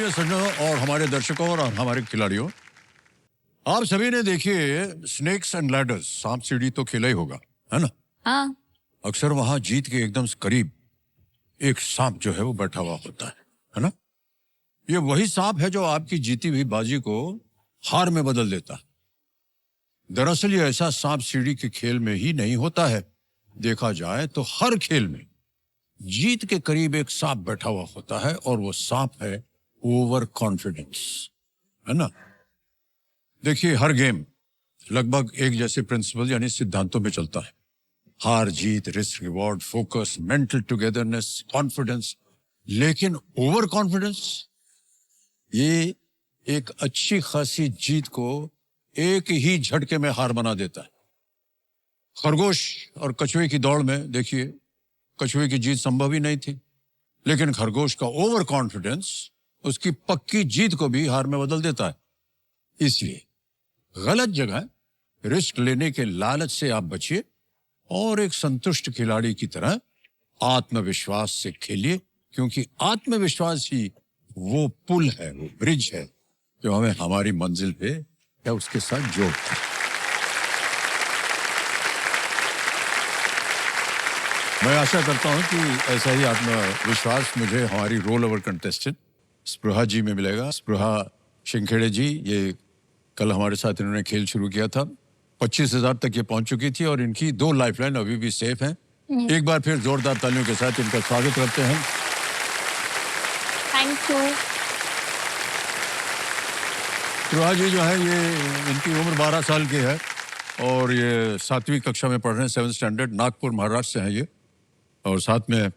प्रिय सज्जनों और हमारे दर्शकों और हमारे खिलाड़ियों, आप सभी ने देखिए स्नेक्स एंड लैडर्स, सांप सीढ़ी तो खेला ही होगा, है ना? हाँ। अक्सर वहां जीत के एकदम करीब एक सांप जो है वो बैठा हुआ होता है ना? ये वही सांप है जो आपकी जीती हुई बाजी को हार में बदल देता है। दरअसल ये ऐसा सांप सीढ़ी के खेल में ही नहीं होता है, देखा जाए तो हर खेल में जीत के करीब एक सांप बैठा हुआ होता है और वो सांप है ओवर कॉन्फिडेंस, है ना? देखिए हर गेम लगभग एक जैसे प्रिंसिपल यानी सिद्धांतों में चलता है। हार जीत, risk reward, focus, mental togetherness, confidence. लेकिन ओवर कॉन्फिडेंस ये एक अच्छी खासी जीत को एक ही झटके में हार बना देता है। खरगोश और कछुए की दौड़ में देखिए, कछुए की जीत संभव ही नहीं थी, लेकिन खरगोश का ओवर कॉन्फिडेंस उसकी पक्की जीत को भी हार में बदल देता है। इसलिए गलत जगह रिस्क लेने के लालच से आप बचिए और एक संतुष्ट खिलाड़ी की तरह आत्मविश्वास से खेलिए, क्योंकि आत्मविश्वास ही वो पुल है, वो ब्रिज है जो हमें हमारी मंजिल पे या उसके साथ जोड़ता है। मैं आशा करता हूं कि ऐसा ही आत्मविश्वास मुझे हमारी रोल ओवर कंटेस्टेंट स्पृहा जी में मिलेगा। स्पृहा शिंखेड़े जी, ये कल हमारे साथ इन्होंने खेल शुरू किया था। 25,000 तक ये पहुंच चुकी थी और इनकी 2 लाइफलाइन अभी भी सेफ हैं। एक बार फिर जोरदार तालियों के साथ इनका स्वागत करते हैं। Thank you. स्पृहा जी जो है, ये इनकी उम्र 12 साल की है और ये 7वीं कक्षा में पढ़ रहे हैं, 7th स्टैंडर्ड। नागपुर महाराष्ट्र से हैं ये, और साथ में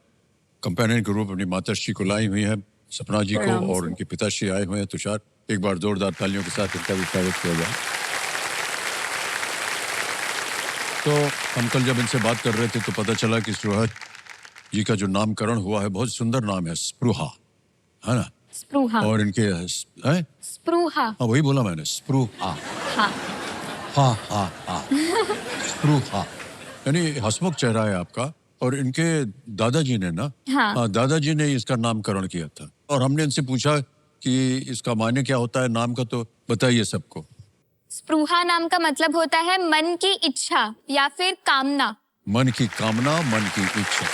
कंपेनियन के रूप अपनी माताश्री को लाई हुई है, सपना जी को, और उनके पिताश्री आए हुए हैं तुषार। एक बार जोरदार तालियों के साथ इनका भी स्वागत किया जाए। तो हम कल जब इनसे बात कर रहे थे तो पता चला कि स्पृहा जी का जो नामकरण हुआ है, बहुत सुंदर नाम है, स्पृहा, है ना? स्पृहा। और इनके हैं स्पृहा। हाँ, वही बोला मैंने, स्पृहा। हाँ हाँ हाँ हाँ स्पृहा यानी हंसमुख चेहरा है आपका। और इनके दादाजी ने ना, हाँ। दादाजी ने इसका नामकरण किया था और हमने इनसे पूछा कि इसका मायने क्या होता है नाम का, तो बताइए सबको। स्पृहा नाम का मतलब होता है मन की इच्छा या फिर कामना। मन की कामना, मन की इच्छा।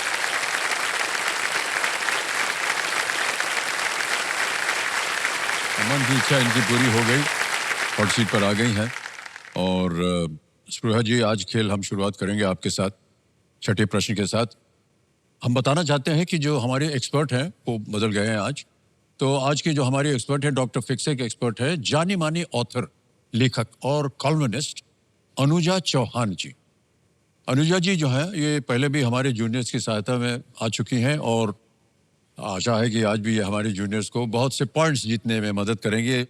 मन की इच्छा इनकी पूरी हो गई, हॉट सीट पर आ गई हैं। और स्पृहा जी, आज खेल हम शुरुआत करेंगे आपके साथ छठे प्रश्न के साथ। हम बताना चाहते हैं कि जो हमारे एक्सपर्ट हैं वो बदल गए हैं आज। तो आज की जो हमारी एक्सपर्ट है, डॉक्टर फिक्से के एक्सपर्ट है, जानी मानी ऑथर, लेखक और कॉलमनिस्ट अनुजा चौहान जी। अनुजा जी जो है, ये पहले भी हमारे जूनियर्स की सहायता में आ चुकी हैं और आशा है कि आज भी ये हमारे जूनियर्स को बहुत से पॉइंट्स जीतने में मदद करेंगे।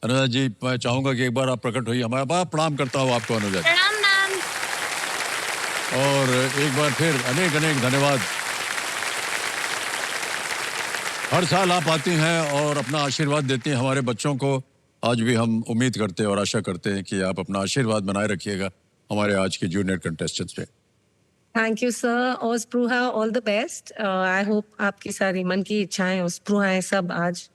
अनुजा जी, मैं चाहूंगा कि एक बार आप प्रकट होइए हमारा। बड़ा प्रणाम करता हूँ आपको अनुजा जी। प्रणाम मैम। और एक बार फिर अनेक अनेक धन्यवाद। हर साल आप आती हैं और अपना आशीर्वाद देती हैं हमारे बच्चों को। आज भी हम उम्मीद करते हैं और आशा करते हैं कि आप अपना आशीर्वाद बनाए रखिएगा हमारे आज के जूनियर कंटेस्टेंट्स पे। Thank you sir. और स्पृहा, all the best. I hope आपकी सारी मन की इच्छाएं और स्पृहाएं सब आज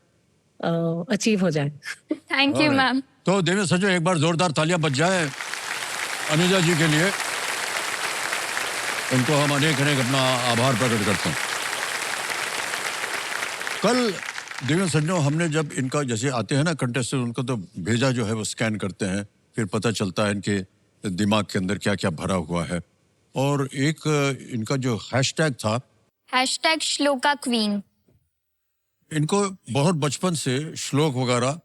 अचीव हो जाए। Thank you ma'am. तो देवेंद्र सज्जो, एक बार जोरदार तालियां बज जाए अनुजा जी के लिए। उनको हम अनेक अनेक अपना आभार प्रकट करते हैं। कल देवेंद्र सज्जो, हमने जब इनका जैसे आते हैं ना कंटेस्टेंट, उनको तो भेजा जो है वो स्कैन करते हैं, फिर पता चलता है इनके दिमाग के अंदर क्या क्या भरा हुआ है। और एक इनका जो हैशटैग था, हैशटैग श्लोका क्वीन। इनको बहुत बचपन से श्लोक वगैरह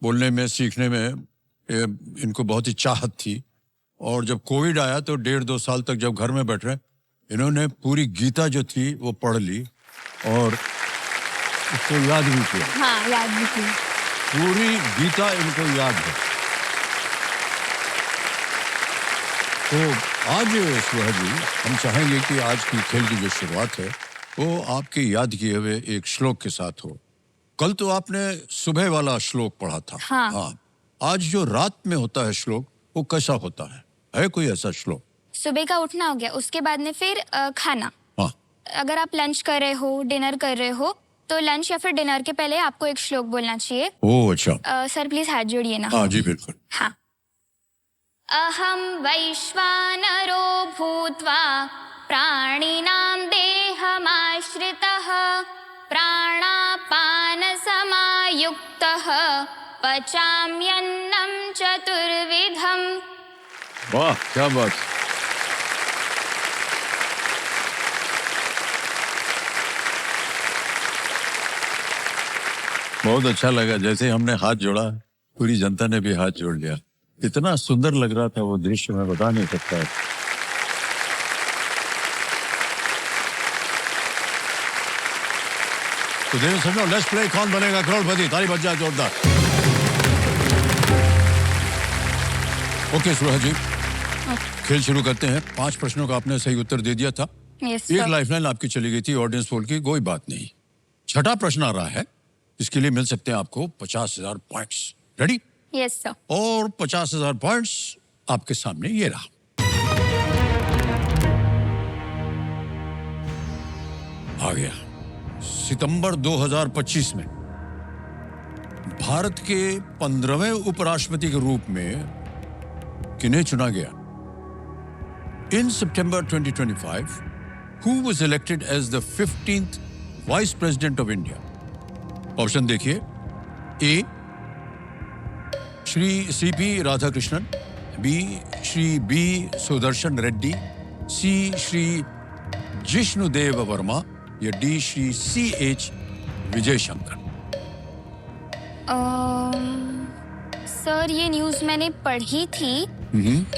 बोलने में, सीखने में इनको बहुत ही चाहत थी। और जब कोविड आया तो 1.5-2 साल तक जब घर में बैठ रहे, इन्होंने पूरी गीता जो थी वो पढ़ ली और उसको याद भी किया। हाँ, याद भी की। पूरी गीता इनको याद है। तो आज स्पृहा जी, हम चाहेंगे कि आज की खेल की जो शुरुआत है वो आपके याद किए हुए एक श्लोक के साथ हो। कल तो आपने सुबह वाला श्लोक पढ़ा था। हाँ। आज जो रात में होता है श्लोक, वो कैसा होता है कोई ऐसा श्लोक? सुबह का उठना हो गया, उसके बाद में फिर खाना। हाँ। अगर आप लंच कर रहे हो, डिनर कर रहे हो, तो लंच या फिर डिनर के पहले आपको एक श्लोक बोलना चाहिए। ओह अच्छा। सर प्लीज हाथ जोड़िए ना। हाँ जी बिल्कुल। हाँ। अहम वैश्वानरो भूत्वा प्राणिनां देहमाश्रितः प्राणापान समायुक्तः पचाम्यन्नं चतुर्विधम्। वाह क्या बात। बहुत अच्छा लगा, जैसे हमने हाथ जोड़ा पूरी जनता ने भी हाथ जोड़ लिया। इतना सुंदर लग रहा था वो दृश्य, मैं बता नहीं सकता। तो देखो समझो, लेट्स प्ले कौन बनेगा करोड़पति। ताली बज जाए जोरदार। ओके सुरह जी, खेल शुरू करते हैं। 5 प्रश्नों का आपने सही उत्तर दे दिया था। यस एक सर। लाइफलाइन आपकी चली गई थी ऑडियंस पोल की, कोई बात नहीं। छठा प्रश्न आ रहा है, इसके लिए मिल सकते हैं आपको 50,000 पॉइंट्स। रेडी? Yes sir. और 50,000 पॉइंट्स आपके सामने ये रहा। आ गया। सितंबर 2025 में भारत के 15वें उपराष्ट्रपति के रूप में किन्हें चुना गया? In September 2025, who was elected as the 15th Vice President of India? Option देखिए। A Shri CP Radhakrishnan, B Shri B Sudarshan Reddy, C Shri Jishnudev Verma या D Shri CH Vijay Shankar. Sir ये न्यूज़ मैंने पढ़ी थी।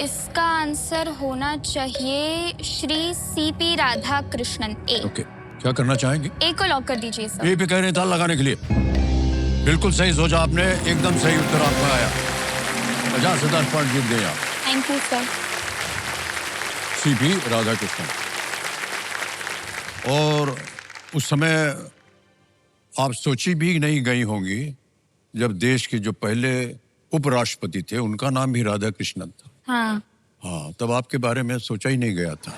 इसका आंसर होना चाहिए Shri CP Radhakrishnan. A. Okay, क्या करना चाहेंगे? ए को लॉक कर दीजिए सर। ए पे कह रहे हैं ताल लगाने के लिए। बिल्कुल सही सोचा आपने, एकदम सही उत्तर आपका आया। 50,000 पॉइंट जीत गए आप। Thank you sir. CP Radhakrishnan. और उस समय आप सोची भी नहीं गई होंगी जब देश के जो पहले उपराष्ट्रपति थे उनका नाम भी राधाकृष्णन था। हाँ। हाँ, तब आपके बारे में सोचा ही नहीं गया था।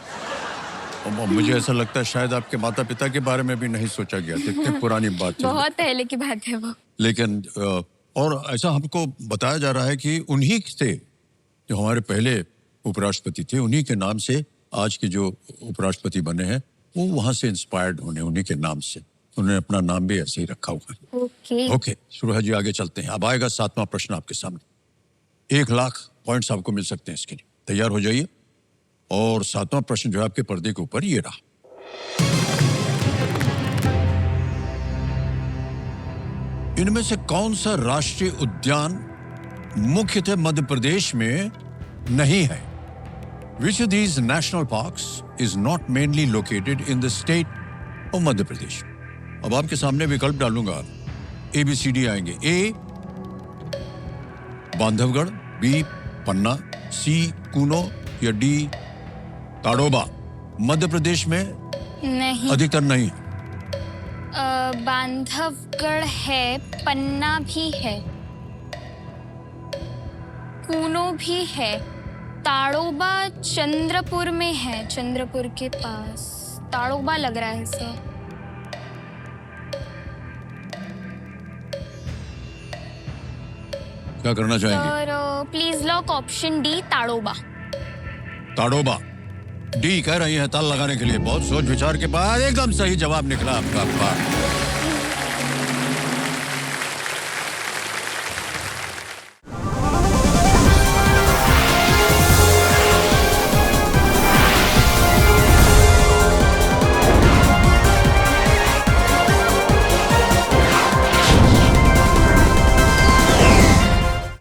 और मुझे ऐसा लगता है शायद आपके माता पिता के बारे में भी नहीं सोचा गया था। इतनी पुरानी बात है। बहुत पहले की बात है वो। लेकिन और ऐसा हमको बताया जा रहा है कि उन्हीं से, जो हमारे पहले उपराष्ट्रपति थे, उन्हीं के नाम से आज के जो उपराष्ट्रपति बने हैं वो वहां से इंस्पायर्ड होने, उन्हीं के नाम से उन्होंने अपना नाम भी ऐसे ही रखा हुआ है। ओके। ओके सुरह जी, आगे चलते हैं। अब आएगा 7वां प्रश्न आपके सामने। 1 लाख पॉइंट्स आपको मिल सकते हैं इसके लिए। तैयार हो जाइए। और 7वां प्रश्न जो है आपके पर्दे के ऊपर ये रहा। इनमें से कौन सा राष्ट्रीय उद्यान मुख्यतः मध्य प्रदेश में नहीं है? Which of these national parks is not mainly located in the state of Madhya Pradesh? अब आपके सामने विकल्प डालूंगा। ABCD आएंगे। ए बांधवगढ़, बी पन्ना, सी कूनो या डी ताड़ोबा। मध्य प्रदेश में नहीं। अधिकतर नहीं। बांधवगढ़ है, पन्ना भी है, कूनो भी है, ताड़ोबा चंद्रपुर में है, चंद्रपुर के पास। ताड़ोबा लग रहा है सर। क्या करना चाहेंगे? और please lock option D Tadoba. Tadoba D कह रही है ताल लगाने के लिए। बहुत सोच विचार के बाद एकदम सही जवाब निकला आपका।